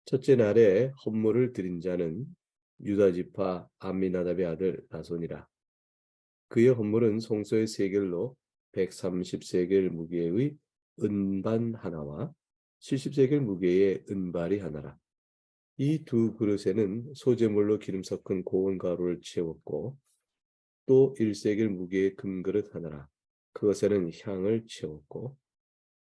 첫째 날에 헌물을 드린 자는 유다지파 암미나답의 아들 나손이라. 그의 헌물은 송소의 세겔로 130세겔 무게의 은반 하나와 70세겔 무게의 은발이 하나라. 이 두 그릇에는 소재물로 기름 섞은 고운 가루를 채웠고 또 1세겔 무게의 금그릇 하나라. 그것에는 향을 채웠고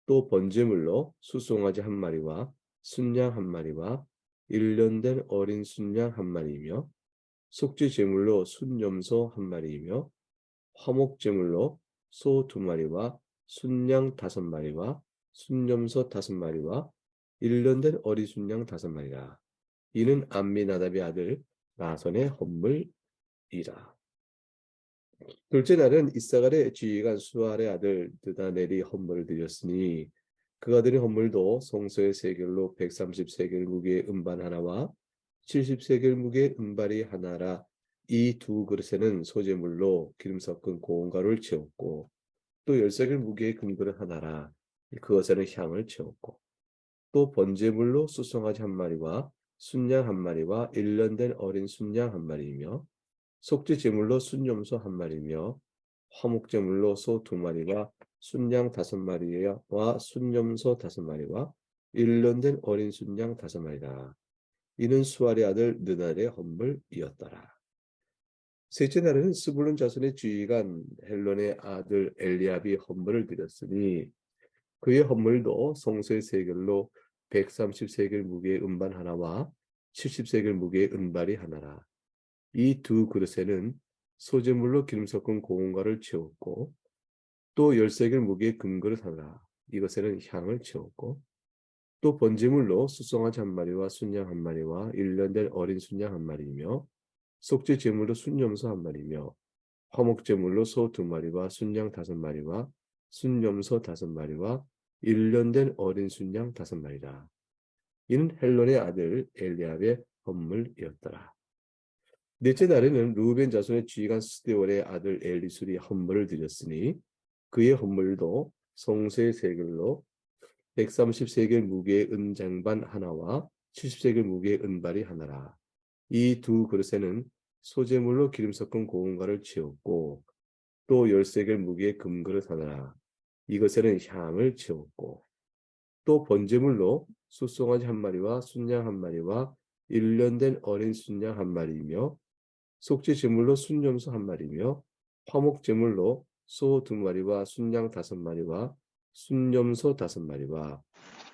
또 번제물로 숫송아지 한 마리와 순양 한 마리와 1년 된 어린 순양 한 마리이며 속죄 제물로 순염소 한 마리이며 화목 제물로 소 2마리와 순양 5마리와 순염소 5마리와 1년 된 어린 순양 5마리라. 이는 암미나답의 아들 나손의 헌물이라. 둘째 날은 이사갈의 지휘관 수알의 아들 드다넬이 헌물을 드렸으니 그가 드린 헌물도 송소의 세겔로 130세겔 무게의 은반 하나와 70세겔 무게의 은발이 하나라. 이 두 그릇에는 소재물로 기름 섞은 고운 가루를 채웠고 또 10세겔 무게의 금그릇 하나라. 그것에는 향을 채웠고 또 번제물로 숫송아지 한 마리와 순양 한 마리와 1년 된 어린 순양 한 마리이며 속죄 제물로 순염소 한 마리며 화목 제물로 소 2마리와 순양 5마리와 순염소 5마리와 1년 된 어린 순양 5마리라. 이는 수알의 아들 느날의 헌물이었더라. 셋째 날에는 스불론 자손의 지휘관 헬론의 아들 엘리압이 헌물을 드렸으니 그의 헌물도 성소의 세겔로 130세겔 무게의 은반 하나와 70세겔 무게의 은발이 하나라. 이 두 그릇에는 소재물로 기름 섞은 고운 가루를 채웠고 또 10세겔 무게의 금그릇 하나, 이것에는 향을 채웠고 또 번제물로 숫송아지 한 마리와 순양 한 마리와 1년 된 어린 순양 한 마리이며 속죄 제물로 순염소 한 마리며 화목 제물로 소 2마리와 순양 5마리와 순염소 5마리와 1년 된 어린 순양 5마리라. 이는 헬론의 아들 엘리압의 헌물이었더라. 넷째 날에는 루벤 자손의 지휘관 스데월의 아들 엘리술이 헌물을 드렸으니 그의 헌물도 성소의 세겔로 130세겔 무게의 은장반 하나와 70세겔 무게의 은발이 하나라. 이 두 그릇에는 소재물로 기름 섞은 고운 가루를 채웠고 또 10세겔 무게의 금그릇 하나라. 이것에는 향을 채웠고 또 번제물로 숫송아지 한 마리와 순양 한 마리와 1년 된 어린 순양 한 마리이며 속죄 제물로 순염소 한 마리며 화목 제물로 소 2마리와 순양 5마리와 순염소 5마리와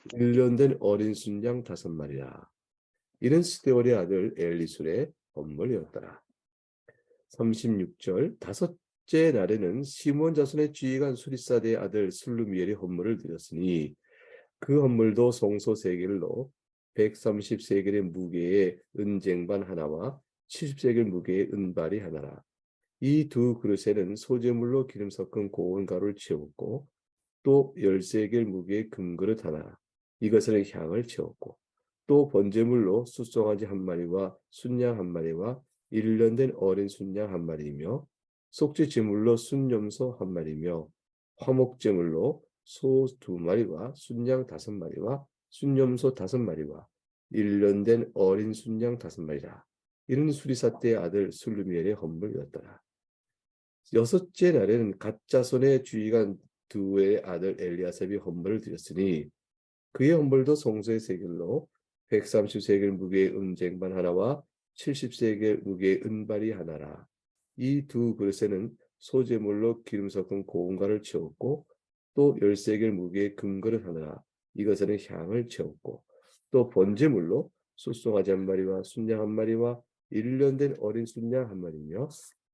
1년 된 어린 순양 5마리라. 이는 스데월의 아들 엘리술의 헌물이었더라. 36절 다섯째 날에는 시므온 자손의 지휘관 수리사대의 아들 슬루미엘의 헌물을 드렸으니 그 헌물도 성소 세겔로 130세겔의 무게의 은쟁반 하나와 70세겔 무게의 은발이 하나라. 이 두 그릇에는 소재물로 기름 섞은 고운 가루를 채웠고 또 10세겔 무게의 금그릇 하나, 이것에는 향을 채웠고 또 번제물로 숫송아지 한 마리와 순양 한 마리와 1년 된 어린 순양 한 마리이며 속죄 제물로 순염소 한 마리며 화목 제물로 소 2마리와 순양 5마리와 순염소 5마리와 1년 된 어린 순양 5마리라. 이는 수리사 때의 아들 슬루미엘의 헌물이었더라. 여섯째 날에는 갓자손의 주의관 두의 아들 엘리아삽이 헌물을 드렸으니 그의 헌물도 성소의 세겔로 130세겔 무게의 은쟁반 하나와 70세겔 무게의 은발이 하나라. 이 두 그릇에는 소재물로 기름 섞은 고운 가루를 채웠고 또 10세겔 무게의 금그릇 하나, 이것에는 향을 채웠고 또 번제물로 숫송아지 한 마리와 순양 한 마리와 1년 된 어린 순양 한 마리며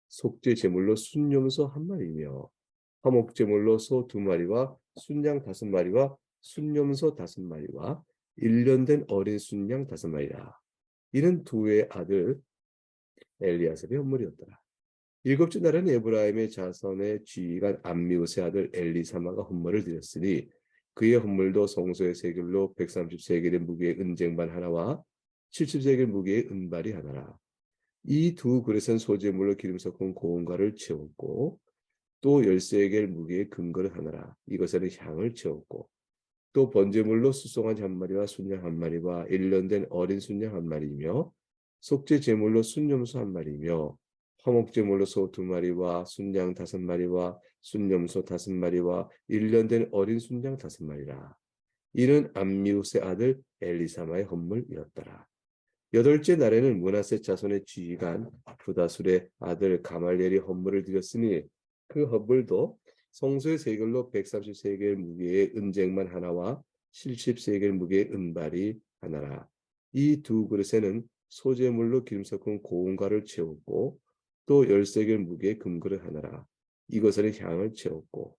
속죄 제물로 순염소 한 마리며 화목 제물로 소 2마리와 순양 5마리와 순염소 5마리와 1년 된 어린 순양 5마리라. 이는 두의 아들 엘리아삽의 헌물이었더라. 일곱째 날은 에브라임의 자손의 지휘관 암미우스의 아들 엘리사마가 헌물을 드렸으니 그의 헌물도 성소의 세겔로 130세겔의 무게의 은쟁반 하나와 70세겔 무게의 은발이 하나라. 이 두 그릇은 소재물로 기름 섞은 고운 가루를 채웠고 또 10세겔 무게의 금그릇 하나라. 이것에는 향을 채웠고 또 번제물로 수송아지 한 마리와 순양 한 마리와 1년 된 어린 순양 한 마리며 속죄 제물로 순염소 한 마리며 화목제물로 소 두 마리와 순양 다섯 마리와 순염소 다섯 마리와 1년 된 어린 순양 다섯 마리라. 이는 암미우스의 아들 엘리사마의 헌물이었더라. 여덟째 날에는 므낫세 자손의 지휘관 부다술의 아들 가말리엘이 헌물을 드렸으니 그 헌물도 성소의 세겔로 130세겔 무게의 은쟁만 하나와 70세겔 무게의 은발이 하나라. 이 두 그릇에는 소재물로 기름 섞은 고운 가루를 채웠고 또 10세겔 무게의 금그릇 하나라. 이것에는 향을 채웠고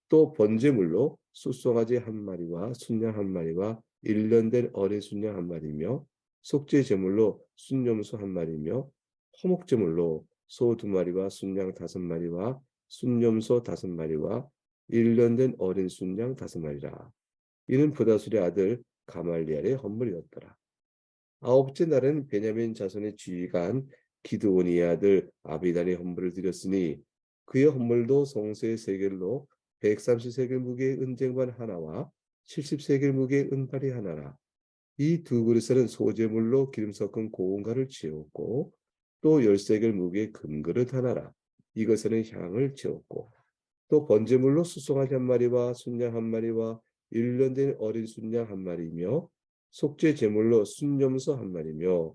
또 번제물로 숫송아지 한 마리와 순양 한 마리와 1년 된 어린 순양 한 마리며 속죄 제물로 순염소 한 마리며 화목 제물로 소 두 마리와 순양 다섯 마리와 순염소 다섯 마리와 1년 된 어린 순양 다섯 마리라. 이는 부다술의 아들 가말리엘의 헌물이었더라. 아홉째 날은 베냐민 자손의 지휘관 기드온이의 아들 아비단의 헌물을 드렸으니 그의 헌물도 성소의 세겔로 130세겔 무게의 은쟁반 하나와 70세겔 무게의 은발이 하나라. 이 두 그릇에는 소재물로 기름 섞은 고운 가루를 채웠고 또 10세겔 무게의 금그릇 하나라. 이것에는 향을 채웠고 또 번제물로 수송아지 한 마리와 순양 한 마리와 1년 된 어린 순양 한 마리며 속죄 제물로 순염소 한 마리며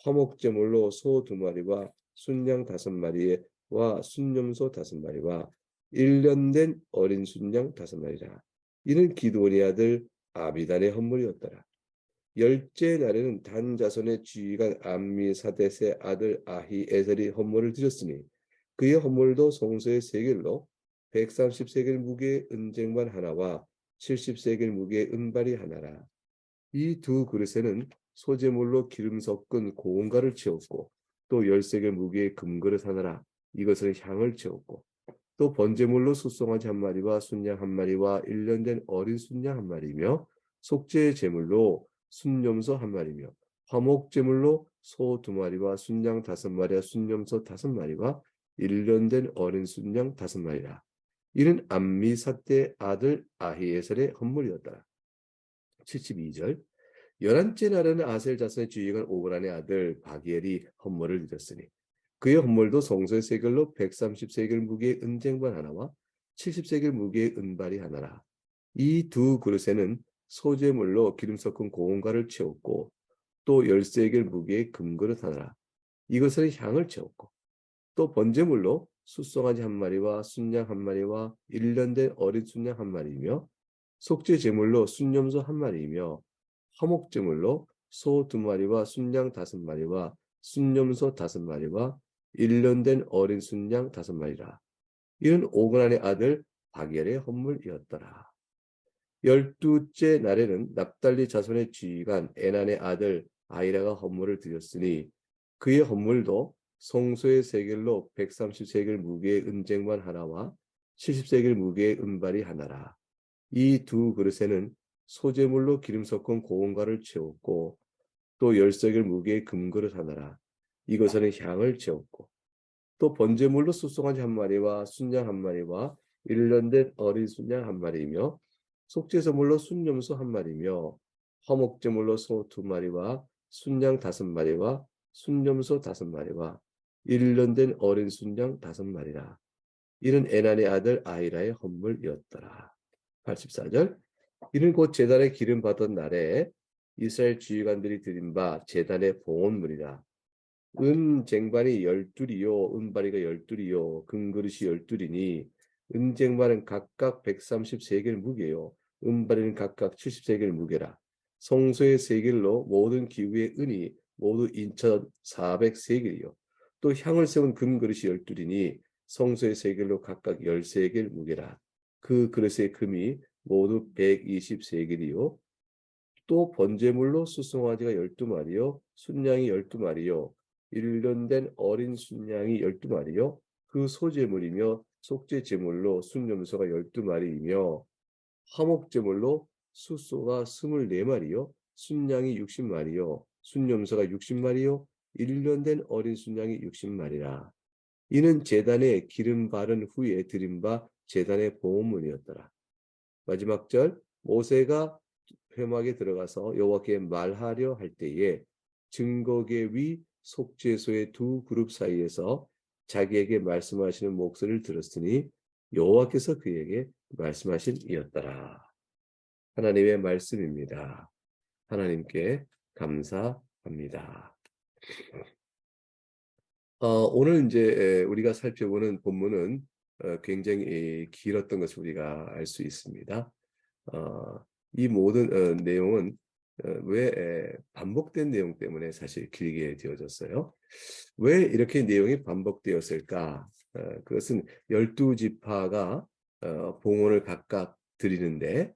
화목 제물로 소 두 마리와 순양 다섯 마리와 순염소 다섯 마리와 1년 된 어린 순양 다섯 마리라. 이는 기드온의 아들 아비단의 헌물이었더라. 열째 날에는 단 자손의 지휘관 암미사댓의 아들 아히에셀이 헌물을 드렸으니 그의 헌물도 성소의 세겔로 130세겔 무게의 은쟁반 하나와 70세겔 무게의 은발이 하나라. 이 두 그릇에는 소재물로 기름 섞은 고운 가루를 채웠고 또 10세겔 무게의 금그릇 하나라. 이것은 향을 채웠고 또 번제물로 숫송아지 한 마리와 순양 한 마리와 1년 된 어린 순양 한 마리며 속죄 제물로 순염소 한 마리며 화목 제물로 소 두 마리와 순양 다섯 마리와 순염소 다섯 마리와 1년 된 어린 순양 다섯 마리라. 이는 암미사대 아들 아히에셀의 헌물이었더라. 72절 열한째 날에는 아셀 자손의 지휘관 오그란의 아들 바기엘이 헌물을 드렸으니 그의 헌물도 성소의 세겔로 130세겔 무게의 은쟁반 하나와 70세겔 무게의 은발이 하나라. 이 두 그릇에는 소재물로 기름 섞은 고운 가루를 채웠고 또 10세겔 무게의 금그릇 하나라. 이것은 향을 채웠고 또 번제물로 숫송아지 한 마리와 순양 한 마리와 1년 된 어린 순양 한 마리며 속죄 제물로 순염소 한 마리이며 화목 제물로 소 두 마리와 순양 다섯 마리와 순염소 다섯 마리와 1년 된 어린 순양 다섯 마리라. 이는 오그란의 아들 바겔의 헌물이었더라. 12째 날에는 납달리 자손의 지휘관 에난의 아들 아이라가 헌물을 드렸으니 그의 헌물도 성소의 세겔로 130세겔 무게의 은쟁반 하나와 70세겔 무게의 은발이 하나라. 이 두 그릇에는 소재물로 기름 섞은 고운 가루를 채웠고 또 10세겔 무게의 금그릇 하나라. 이것에는 향을 채웠고 또 번제물로 숫송아지 한 마리와 순양 한 마리와 1년 된 어린 순양 한 마리이며 속죄제물로 순염소 한 마리며 화목제물로 소 두 마리와 순양 다섯 마리와 순염소 다섯 마리와 1년 된 어린 순양 다섯 마리라. 이는 에난의 아들 아히라의 헌물이었더라. 84절 이는 곧 제단에 기름 받던 날에 이스라엘 지휘관들이 드린 바 제단의 봉헌물이라. 은 쟁반이 12이요 은바리가 12이요 금그릇이 12이니 은쟁반은 각각 130세겔 무게요 은바리는 각각 70세겔 무게라. 성소의 세겔로 모든 기구의 은이 모두 인천 400세겔이요 또 향을 세운 금그릇이 12이니 성소의 세겔로 각각 10세겔 무게라. 그 그릇의 금이 모두 120세겔이요 또 번제물로 숫송아지가 12마리요 순양이 12마리요 1년 된 어린 순양이 12마리요 그 소제물이며 속죄 제물로 순염소가 12마리이며 화목 제물로 숫소가 24마리요 순양이 60마리요 순염소가 60마리요 1년 된 어린 순양이 60마리라. 이는 제단에 기름 바른 후에 드린 바 제단의 봉헌물이었더라. 마지막 절 모세가 회막에 들어가서 여호와께 말하려 할 때에 증거계 위 속죄소의 두 그룹 사이에서 자기에게 말씀하시는 목소리를 들었으니 여호와께서 그에게 말씀하신 이었더라. 하나님의 말씀입니다. 하나님께 감사합니다. 오늘 이제 우리가 살펴보는 본문은 굉장히 길었던 것을 우리가 알 수 있습니다. 이 모든 내용은 왜 반복된 내용 때문에 사실 길게 되어졌어요. 왜 이렇게 내용이 반복되었을까? 그것은 12지파가 봉헌을 각각 드리는데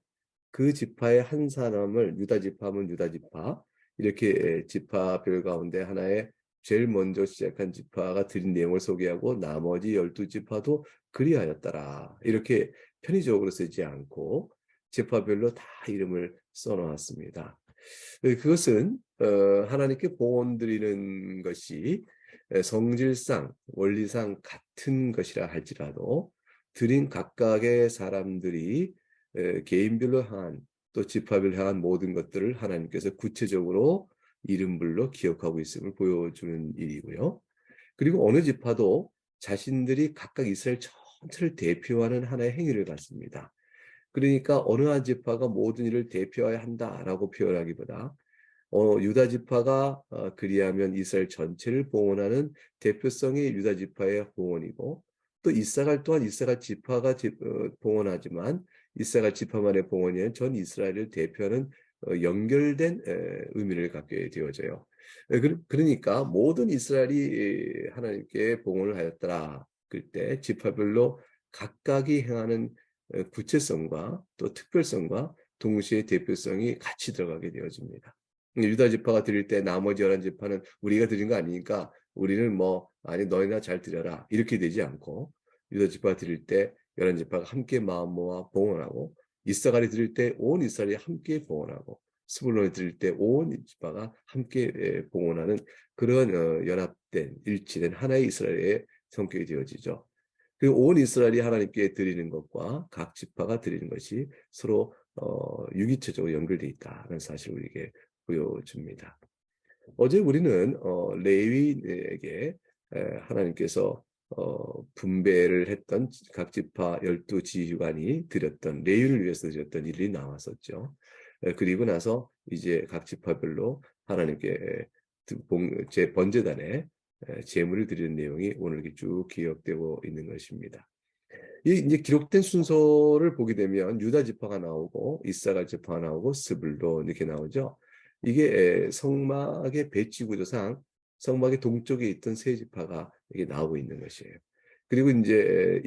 그 지파의 한 사람을 유다 지파면 유다 지파 이렇게 지파별 가운데 하나의 제일 먼저 시작한 지파가 드린 내용을 소개하고 나머지 12지파도 그리하였더라. 이렇게 편의적으로 쓰지 않고 지파별로 다 이름을 써놓았습니다. 그것은 하나님께 봉헌 드리는 것이 성질상 원리상 같은 것이라 할지라도 드린 각각의 사람들이 개인별로 향한 또 지파별로 향한 모든 것들을 하나님께서 구체적으로 이름불로 기억하고 있음을 보여주는 일이고요. 그리고 어느 지파도 자신들이 각각 이스라엘 전체를 대표하는 하나의 행위를 갖습니다. 그러니까 어느 한 지파가 모든 일을 대표해야 한다라고 표현하기보다 유다 지파가 그리하면 이스라엘 전체를 봉헌하는 대표성이 유다 지파의 봉헌이고 또 이사갈 또한 이사갈 지파가 봉헌하지만 이사갈 지파만의 봉헌이 아니라 전 이스라엘을 대표하는 연결된 의미를 갖게 되어져요. 그러니까 모든 이스라엘이 하나님께 봉헌을 하였더라. 그때 지파별로 각각이 행하는 구체성과 또 특별성과 동시에 대표성이 같이 들어가게 되어집니다. 유다 지파가 드릴 때 나머지 11지파는 우리가 드린 거 아니니까 우리는 아니 너희나 잘 드려라 이렇게 되지 않고 유다 지파가 드릴 때 11지파가 함께 마음 모아 봉헌하고 이사갈이 드릴 때 온 이스라엘이 함께 봉헌하고 스불론이 드릴 때 온 지파가 함께 봉헌하는 그런 연합된 일치된 하나의 이스라엘의 성격이 되어지죠. 그리고 온 이스라엘이 하나님께 드리는 것과 각 지파가 드리는 것이 서로 유기체적으로 연결되어 있다는 사실을 우리에게 보여줍니다. 어제 우리는 레위에게 하나님께서 분배를 했던 각 지파 12지휘관이 드렸던 레위를 위해서 드렸던 일이 나왔었죠. 그리고 나서 이제 각 지파별로 하나님께 제 번제단에 제물을 드리는 내용이 오늘 이렇게 쭉 기억되고 있는 것입니다. 이제 기록된 순서를 보게 되면 유다 지파가 나오고 이사갈 지파가 나오고 스불론 이렇게 나오죠. 이게 성막의 배치 구조상 성막의 동쪽에 있던 세 지파가 이게 나오고 있는 것이에요. 그리고 이제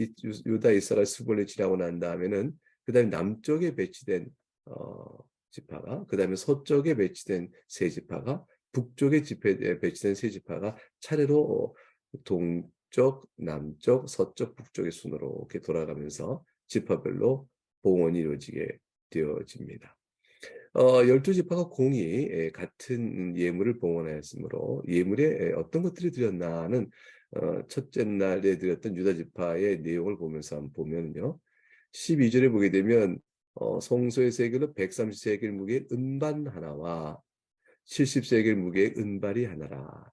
유다 이사갈 스불론이 지나고 난 다음에는 그다음에 남쪽에 배치된 지파가 그다음에 서쪽에 배치된 세 지파가 북쪽에 배치된 세 지파가 차례로 동쪽, 남쪽, 서쪽, 북쪽의 순으로 이렇게 돌아가면서 지파별로 봉헌이 이루어지게 되어집니다. 12지파가 공히 같은 예물을 봉헌하였으므로 예물에 어떤 것들이 드렸나는 첫째 날에 드렸던 유다지파의 내용을 보면서 한번 보면요. 12절에 보게 되면 성소의 세겔로 130세겔 무게의 은반 하나와 70세겔 무게의 은발이 하나라.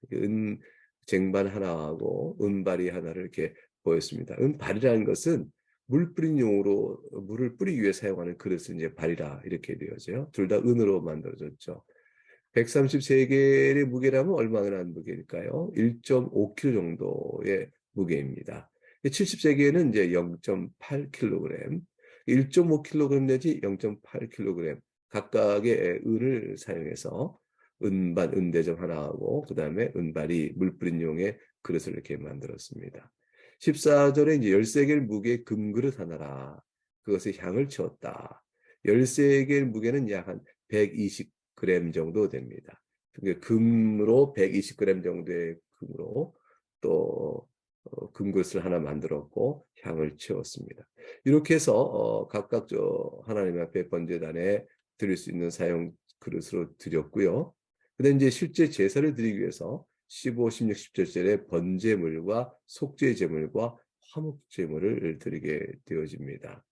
쟁반 하나하고 은발이 하나를 이렇게 보였습니다. 은발이라는 것은 물 뿌린 용으로 물을 뿌리기 위해 사용하는 그릇을 이제 발이라 이렇게 되어져요. 둘 다 은으로 만들어졌죠. 130세겔의 무게라면 얼마나 하는 무게일까요? 1.5kg 정도의 무게입니다. 70세겔은 이제 0.8kg, 1.5kg 내지 0.8kg 각각의 은을 사용해서 은반, 은대접 하나하고 그 다음에 은발이 물 뿌린 용의 그릇을 이렇게 만들었습니다. 14절에 이제 13개 무게의 금그릇 하나라. 그것에 향을 채웠다. 13개 무게는 약 한 120g 정도 됩니다. 그러니까 금으로 120g 정도의 금으로 또 금그릇을 하나 만들었고 향을 채웠습니다. 이렇게 해서 각각 하나님 앞에 번제단에 드릴 수 있는 사용 그릇으로 드렸고요. 그다음 이제 실제 제사를 드리기 위해서 15, 16, 17절에 번제물과 속죄제물과 화목제물을 드리게 되어집니다.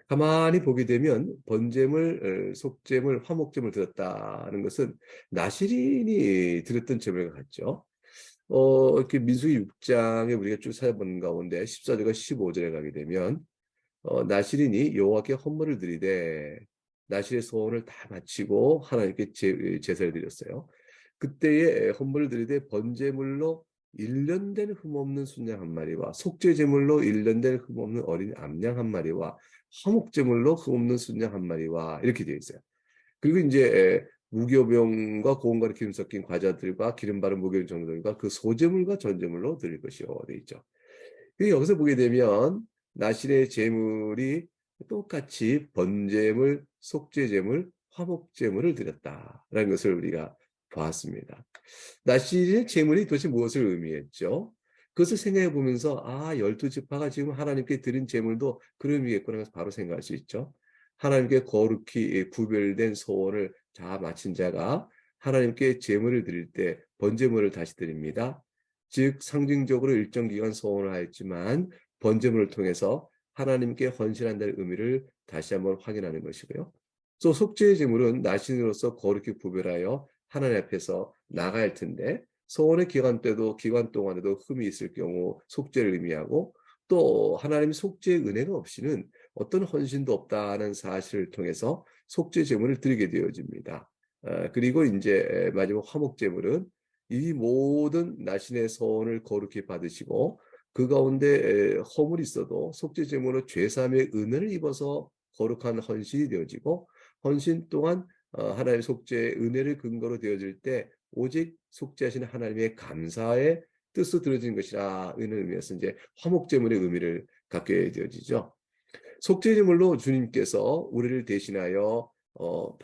가만히 보게 되면 번제물, 속제물, 화목제물 드렸다는 것은 나실인이 드렸던 제물 같죠. 이렇게 민수기 6장에 우리가 쭉 살펴본 가운데 14절과 15절에 가게 되면 나실인이 여호와께 헌물을 드리되 나실의 소원을 다 마치고 하나님께 제사를 드렸어요. 그때에 헌물을 드리되 번제물로 1년 된 흠없는 순양 한 마리와 속죄제물로 1년 된 흠없는 어린 암양 한 마리와 화목제물로 흠없는 순양 한 마리와 이렇게 되어 있어요. 그리고 이제 무교병과 고운가루 기름 섞인 과자들과 기름 바른 무교병 정도들과 그 소제물과 전제물로 드릴 것이요 되어 있죠. 여기서 보게 되면 나실의 제물이 똑같이 번제물, 속죄제물, 화목제물을 드렸다라는 것을 우리가 보았습니다. 나실의 제물이 도대체 무엇을 의미했죠? 그것을 생각해 보면서 12지파가 지금 하나님께 드린 제물도 그런 의미겠구나 해서 바로 생각할 수 있죠. 하나님께 거룩히 구별된 소원을 다 마친 자가 하나님께 제물을 드릴 때 번제물을 다시 드립니다. 즉 상징적으로 일정 기간 소원을 하였지만 번제물을 통해서 하나님께 헌신한다는 의미를 다시 한번 확인하는 것이고요. 또 속죄의 제물은 나신으로서 거룩히 구별하여 하나님 앞에서 나가야 할 텐데 소원의 기간 동안에도 흠이 있을 경우 속죄를 의미하고 또 하나님 속죄의 은혜가 없이는 어떤 헌신도 없다는 사실을 통해서 속죄 제물을 드리게 되어집니다. 그리고 이제 마지막 화목 제물은 이 모든 나신의 소원을 거룩히 받으시고 그 가운데 허물이 있어도 속죄 제물로 죄사함의 은혜를 입어서 거룩한 헌신이 되어지고 헌신 또한 하나님의 속죄의 은혜를 근거로 되어질 때 오직 속죄하시는 하나님의 감사의 뜻으로 들어지는 것이라 이런 의미에서 이제 화목제물의 의미를 갖게 되어지죠. 속죄제물로 주님께서 우리를 대신하여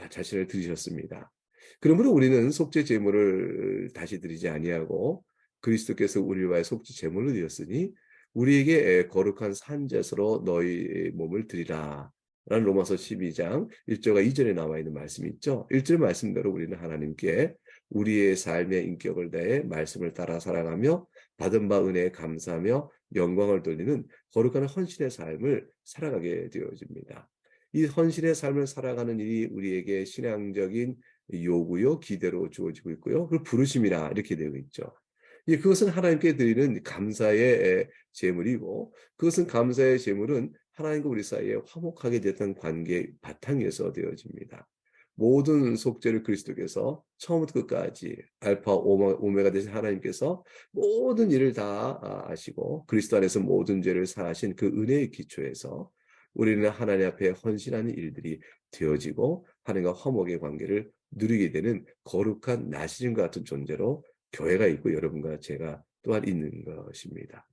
자신을 드리셨습니다. 그러므로 우리는 속죄제물을 다시 드리지 아니하고 그리스도께서 우리를 위하여 속죄제물로 드렸으니 우리에게 거룩한 산제사로 너희 몸을 드리라. 라는 로마서 12장 1절과 2절에 나와 있는 말씀이 있죠. 1절 말씀대로 우리는 하나님께 우리의 삶의 인격을 다해 말씀을 따라 살아가며 받은 바 은혜에 감사하며 영광을 돌리는 거룩한 헌신의 삶을 살아가게 되어집니다. 이 헌신의 삶을 살아가는 일이 우리에게 신앙적인 요구요, 기대로 주어지고 있고요. 그리고 부르심이라 이렇게 되어 있죠. 그것은 하나님께 드리는 감사의 제물이고 그것은 감사의 제물은 하나님과 우리 사이에 화목하게 됐던 관계의 바탕에서 되어집니다. 모든 속죄를 그리스도께서 처음부터 끝까지 알파 오메가 되신 하나님께서 모든 일을 다 아시고 그리스도 안에서 모든 죄를 사하신 그 은혜의 기초에서 우리는 하나님 앞에 헌신하는 일들이 되어지고 하나님과 화목의 관계를 누리게 되는 거룩한 나시림과 같은 존재로 교회가 있고 여러분과 제가 또한 있는 것입니다.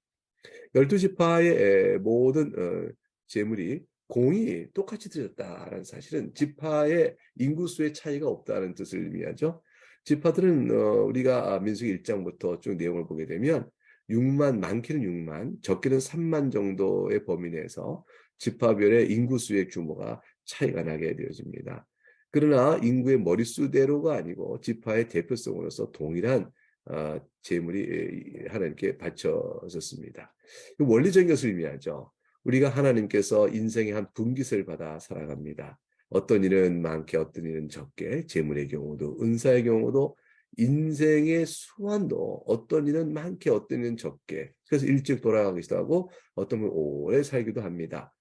12지파의 모든 제물이 공이 똑같이 드렸다라는 사실은 지파의 인구수의 차이가 없다는 뜻을 의미하죠. 지파들은 우리가 민수기 1장부터 쭉 내용을 보게 되면 6만, 많게는 6만, 적게는 3만 정도의 범위 내에서 지파별의 인구수의 규모가 차이가 나게 되어집니다. 그러나 인구의 머릿수대로가 아니고 지파의 대표성으로서 동일한 제물이 하나님께 바쳐졌습니다. 원리적인 것을 의미하죠. 우리가 하나님께서 인생의 한 분깃을 받아 살아갑니다. 어떤 일은 많게 어떤 일은 적게 재물의 경우도 은사의 경우도 인생의 수완도 어떤 일은 많게 어떤 일은 적게 그래서 일찍 돌아가기도 하고 어떤 분은 오래 살기도 합니다.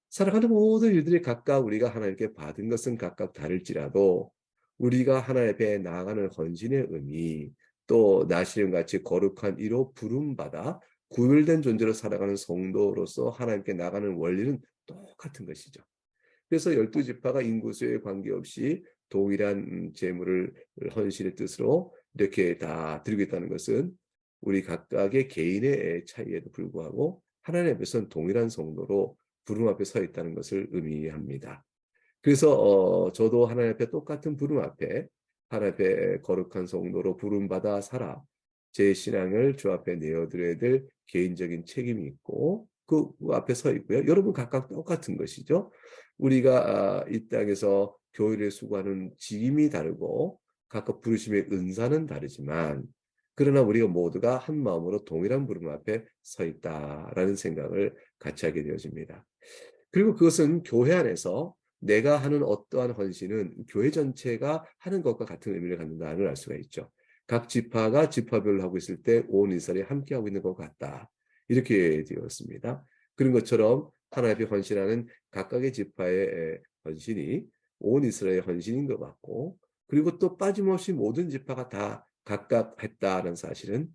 살아가는 모든 일들이 각각 우리가 하나님께 받은 것은 각각 다를지라도 우리가 하나님 앞에 나아가는 헌신의 의미 또 나시림같이 거룩한 이로 부름받아 구별된 존재로 살아가는 성도로서 하나님께 나가는 원리는 똑같은 것이죠. 그래서 12지파가 인구수에 관계없이 동일한 제물을 헌신의 뜻으로 이렇게 다 드리고 있다는 것은 우리 각각의 개인의 차이에도 불구하고 하나님 앞에서는 동일한 성도로 부름 앞에 서 있다는 것을 의미합니다. 그래서 저도 하나님 앞에 똑같은 부름 앞에 하나님 앞에 거룩한 성도로 부름받아 살아 제 신앙을 주 앞에 내어드려야 될 개인적인 책임이 있고 그 앞에 서 있고요. 여러분 각각 똑같은 것이죠. 우리가 이 땅에서 교회를 수고하는 직임이 다르고 각각 부르심의 은사는 다르지만 그러나 우리가 모두가 한 마음으로 동일한 부름 앞에 서 있다라는 생각을 같이 하게 되어집니다. 그리고 그것은 교회 안에서 내가 하는 어떠한 헌신은 교회 전체가 하는 것과 같은 의미를 갖는다는 걸 알 수가 있죠. 각 지파가 지파별로 하고 있을 때 온 이스라엘이 함께 하고 있는 것 같다. 이렇게 되었습니다. 그런 것처럼 하나님 앞에 헌신하는 각각의 지파의 헌신이 온 이스라엘의 헌신인 것 같고, 그리고 또 빠짐없이 모든 지파가 다 각각 했다는 사실은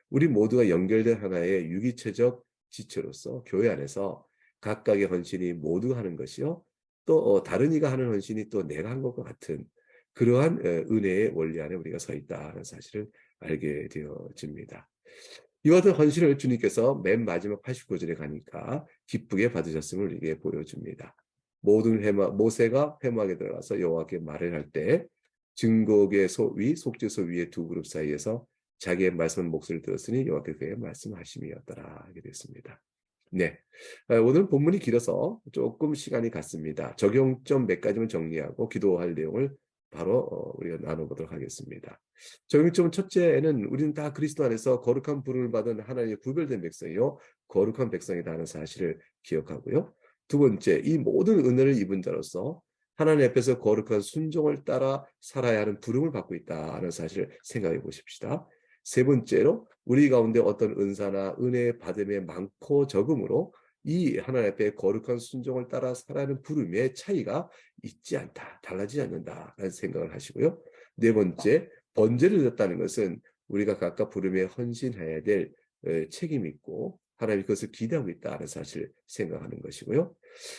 우리 모두가 연결된 하나의 유기체적 지체로서 교회 안에서 각각의 헌신이 모두 하는 것이요. 또 다른 이가 하는 헌신이 또 내가 한 것과 같은 그러한 은혜의 원리 안에 우리가 서 있다는 사실을 알게 되어집니다. 이와 같은 헌신을 주님께서 맨 마지막 89절에 가니까 기쁘게 받으셨음을 이게 보여줍니다. 모든 모세가 회막에 들어가서 여호와께 말을 할 때 증거의 위, 속죄소 위의 두 그룹 사이에서 자기의 말씀 목소리를 들었으니 여호와께 그의 말씀하심이었더라 하게 됐습니다. 네, 오늘 본문이 길어서 조금 시간이 갔습니다. 적용점 몇 가지만 정리하고 기도할 내용을 바로 우리가 나눠보도록 하겠습니다. 적용점 첫째는 우리는 다 그리스도 안에서 거룩한 부름을 받은 하나님의 구별된 백성이요 거룩한 백성이다 하는 사실을 기억하고요. 두 번째, 이 모든 은혜를 입은 자로서 하나님 앞에서 거룩한 순종을 따라 살아야 하는 부름을 받고 있다 하는 사실을 생각해 보십시다. 세 번째로 우리 가운데 어떤 은사나 은혜의 받음의 많고 적음으로 이 하나님 앞에 거룩한 순종을 따라 살아가는 부름의 차이가 있지 않다, 달라지지 않는다라는 생각을 하시고요. 네 번째, 번제를 드렸다는 것은 우리가 각각 부름에 헌신해야 될 책임이 있고 하나님이 그것을 기대하고 있다는 사실을 생각하는 것이고요.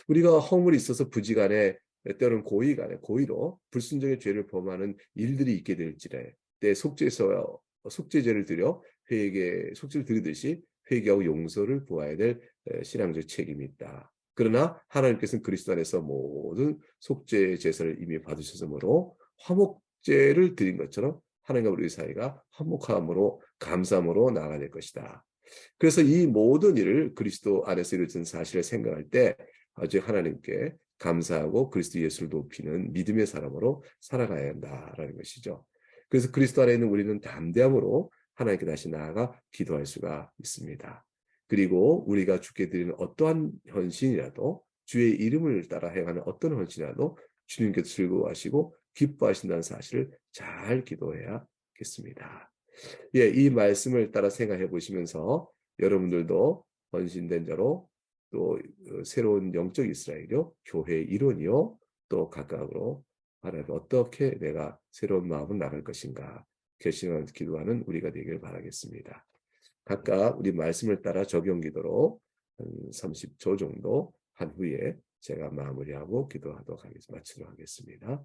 우리가 허물이 있어서 부지간에 때로는 고의로 불순종의 죄를 범하는 일들이 있게 될지라도 때 속죄제를 드려 속죄를 드리듯이 회개하고 용서를 구해야 될 신앙적 책임이 있다. 그러나 하나님께서는 그리스도 안에서 모든 속죄 제사를 이미 받으셨으므로 화목제를 드린 것처럼 하나님과 우리 사이가 화목함으로 감사함으로 나아가야 될 것이다. 그래서 이 모든 일을 그리스도 안에서 이루어진 사실을 생각할 때 아주 하나님께 감사하고 그리스도 예수를 높이는 믿음의 사람으로 살아가야 한다라는 것이죠. 그래서 그리스도 안에 있는 우리는 담대함으로 하나님께 다시 나아가 기도할 수가 있습니다. 그리고 우리가 주께 드리는 어떠한 헌신이라도 주의 이름을 따라 행하는 어떤 헌신이라도 주님께서 즐거워하시고 기뻐하신다는 사실을 잘 기도해야겠습니다. 예, 이 말씀을 따라 생각해 보시면서 여러분들도 헌신된 자로 또 새로운 영적 이스라엘이요, 교회의 일원이요, 또 각각으로 하나님 어떻게 내가 새로운 마음을 나갈 것인가 결심하면서 기도하는 우리가 되기를 바라겠습니다. 각각 우리 말씀을 따라 적용 기도로 한 30초 정도 한 후에 제가 마무리하고 기도하도록 하겠습니다. 마치도록 하겠습니다.